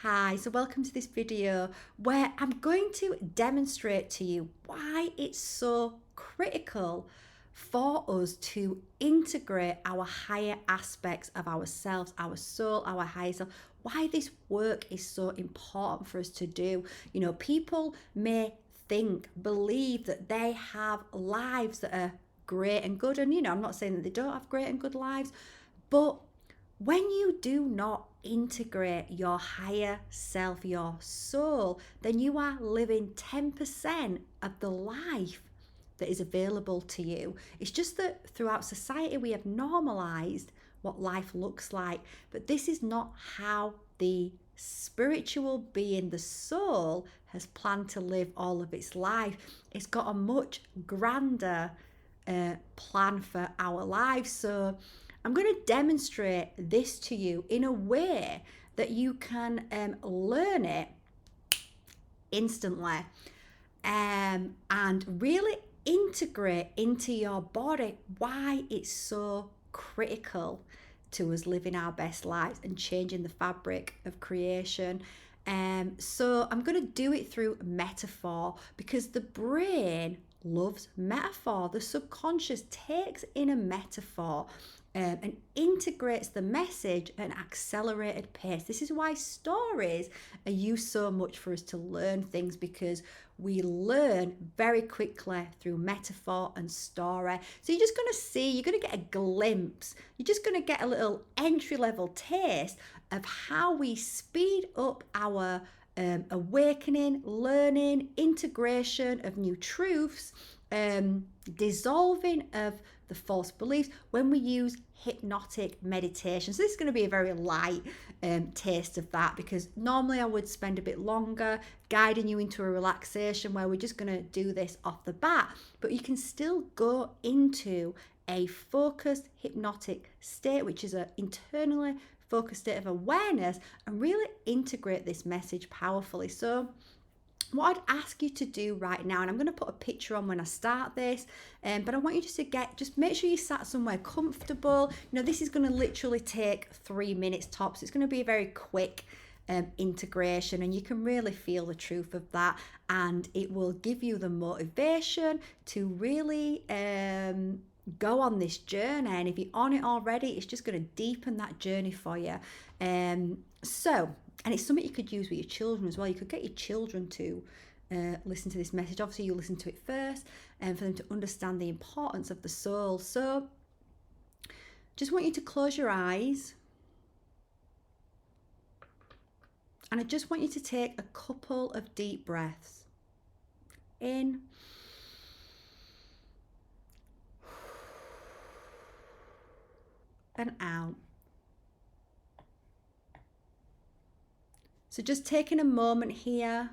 Hi, so welcome to this video where I'm going to demonstrate to you why it's so critical for us to integrate our higher aspects of ourselves, our soul, our higher self, why this work is so important for us to do. People may believe that they have lives that are great and good, and I'm not saying that they don't have great and good lives, but when you do not integrate your higher self, your soul, then you are living 10% of the life that is available to you. It's just that throughout society, we have normalized what life looks like, but this is not how the spiritual being, the soul, has planned to live all of its life. It's got a much grander plan for our lives. So I'm going to demonstrate this to you in a way that you can learn it instantly and really integrate into your body why it's so critical to us living our best lives and changing the fabric of creation. So I'm going to do it through metaphor because the brain loves metaphor. The subconscious takes in a metaphor and integrates the message at an accelerated pace. This is why stories are used so much for us to learn things, because we learn very quickly through metaphor and story. So you're just going to see, you're going to get a glimpse, you're just going to get a little entry level taste of how we speed up our awakening, learning, integration of new truths, dissolving of the false beliefs when we use hypnotic meditation. So this is going to be a very light taste of that, because normally I would spend a bit longer guiding you into a relaxation where we're just going to do this off the bat, but you can still go into a focused hypnotic state, which is an internally focused state of awareness, and really integrate this message powerfully. So what I'd ask you to do right now, and I'm going to put a picture on when I start this, but I want you just make sure you sat somewhere comfortable. This is going to literally take 3 minutes tops. It's going to be a very quick integration, and you can really feel the truth of that, and it will give you the motivation to really go on this journey. And if you're on it already, it's just going to deepen that journey for you. And it's something you could use with your children as well. You could get your children to listen to this message. Obviously, you listen to it first, and for them to understand the importance of the soul. So just want you to close your eyes, and I just want you to take a couple of deep breaths in and out. So just taking a moment here,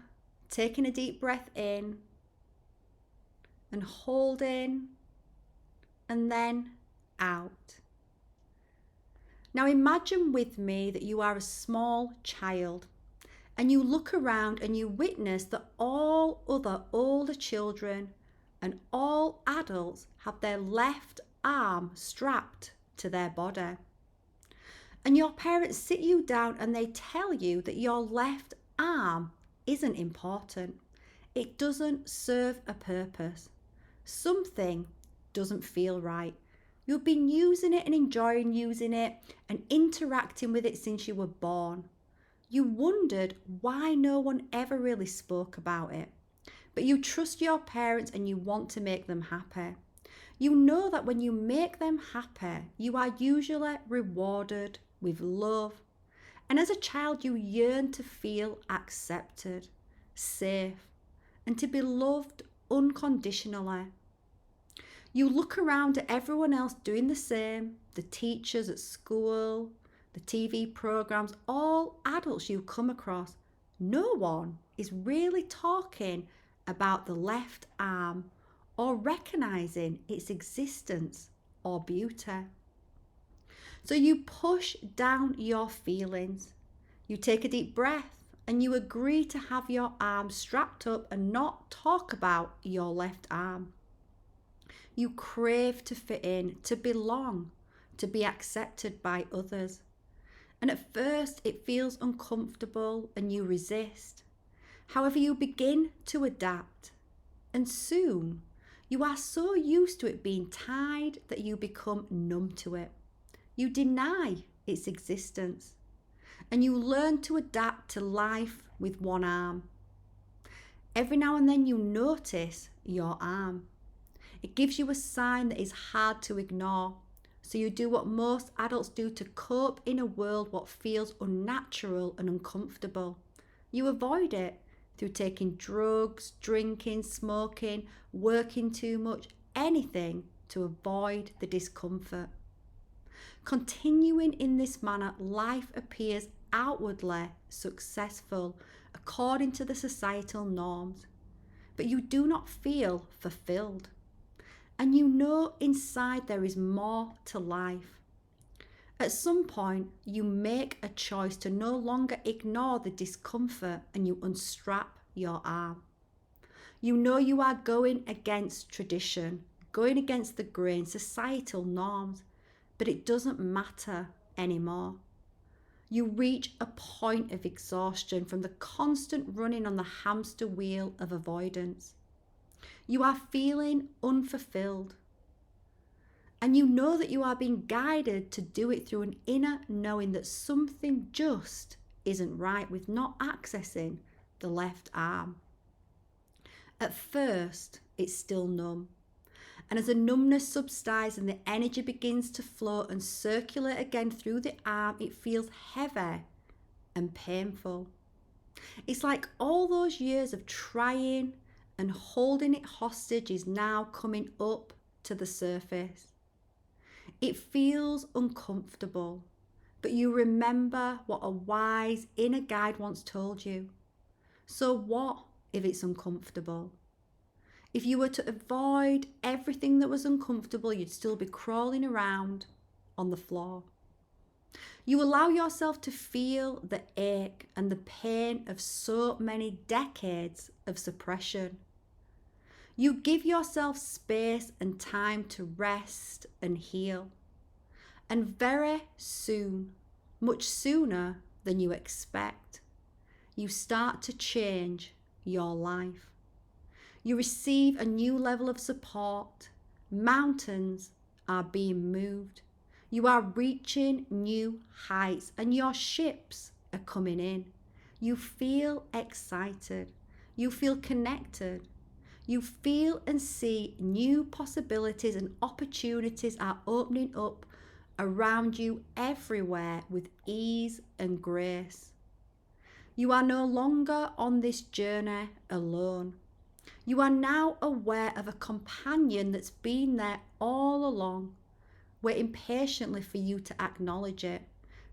taking a deep breath in and holding, and then out. Now imagine with me that you are a small child, and you look around and you witness that all other older children and all adults have their left arm strapped to their body. And your parents sit you down and they tell you that your left arm isn't important. It doesn't serve a purpose. Something doesn't feel right. You've been using it and enjoying using it and interacting with it since you were born. You wondered why no one ever really spoke about it. But you trust your parents and you want to make them happy. You know that when you make them happy, you are usually rewarded with love. And as a child, you yearn to feel accepted, safe, and to be loved unconditionally. You look around at everyone else doing the same, the teachers at school, the TV programs, all adults you come across. No one is really talking about the left arm or recognizing its existence or beauty. So you push down your feelings. You take a deep breath and you agree to have your arm strapped up and not talk about your left arm. You crave to fit in, to belong, to be accepted by others. And at first it feels uncomfortable and you resist. However, you begin to adapt, and soon you are so used to it being tied that you become numb to it. You deny its existence, and you learn to adapt to life with one arm. Every now and then you notice your arm. It gives you a sign that is hard to ignore. So you do what most adults do to cope in a world what feels unnatural and uncomfortable. You avoid it through taking drugs, drinking, smoking, working too much, anything to avoid the discomfort. Continuing in this manner, life appears outwardly successful according to the societal norms, but you do not feel fulfilled. And you know inside there is more to life. At some point, you make a choice to no longer ignore the discomfort and you unstrap your arm. You know you are going against tradition, going against the grain, societal norms, but it doesn't matter anymore. You reach a point of exhaustion from the constant running on the hamster wheel of avoidance. You are feeling unfulfilled. And you know that you are being guided to do it through an inner knowing that something just isn't right with not accessing the left arm. At first, it's still numb. And as the numbness subsides and the energy begins to flow and circulate again through the arm, it feels heavy and painful. It's like all those years of trying and holding it hostage is now coming up to the surface. It feels uncomfortable, but you remember what a wise inner guide once told you. So what if it's uncomfortable? If you were to avoid everything that was uncomfortable, you'd still be crawling around on the floor. You allow yourself to feel the ache and the pain of so many decades of suppression. You give yourself space and time to rest and heal. And very soon, much sooner than you expect, you start to change your life. You receive a new level of support. Mountains are being moved. You are reaching new heights and your ships are coming in. You feel excited. You feel connected. You feel and see new possibilities and opportunities are opening up around you everywhere with ease and grace. You are no longer on this journey alone. You are now aware of a companion that's been there all along, waiting patiently for you to acknowledge it,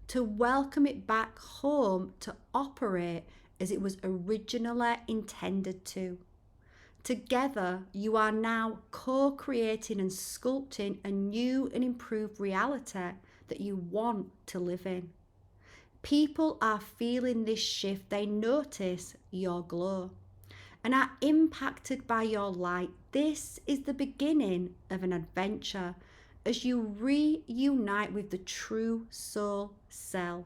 to welcome it back home to operate as it was originally intended to. Together, you are now co-creating and sculpting a new and improved reality that you want to live in. People are feeling this shift. They notice your glow and are impacted by your light. This is the beginning of an adventure as you reunite with the true soul self,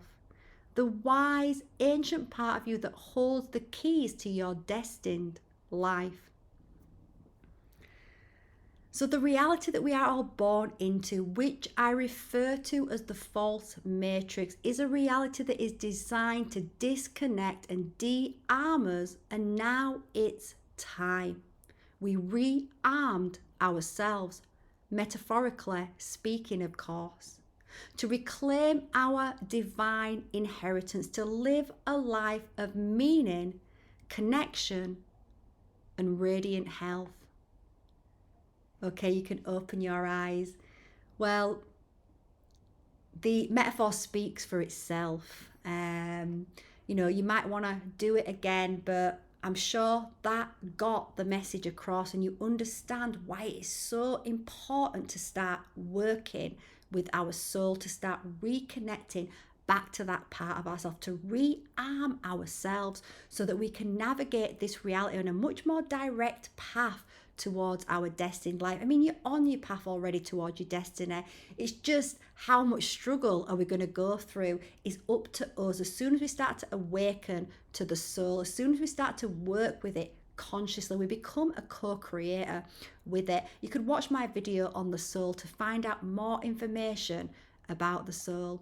the wise ancient part of you that holds the keys to your destined life. So the reality that we are all born into, which I refer to as the false matrix, is a reality that is designed to disconnect and de-arm us, and now it's time. We re-armed ourselves, metaphorically speaking, of course, to reclaim our divine inheritance, to live a life of meaning, connection, and radiant health. Okay, you can open your eyes. Well, the metaphor speaks for itself. You might want to do it again, but I'm sure that got the message across and you understand why it's so important to start working with our soul, to start reconnecting back to that part of ourselves, to rearm ourselves so that we can navigate this reality on a much more direct path towards our destined life. I mean, you're on your path already towards your destiny. It's just how much struggle are we going to go through is up to us. As soon as we start to awaken to the soul, as soon as we start to work with it consciously, we become a co-creator with it. You could watch my video on the soul to find out more information about the soul.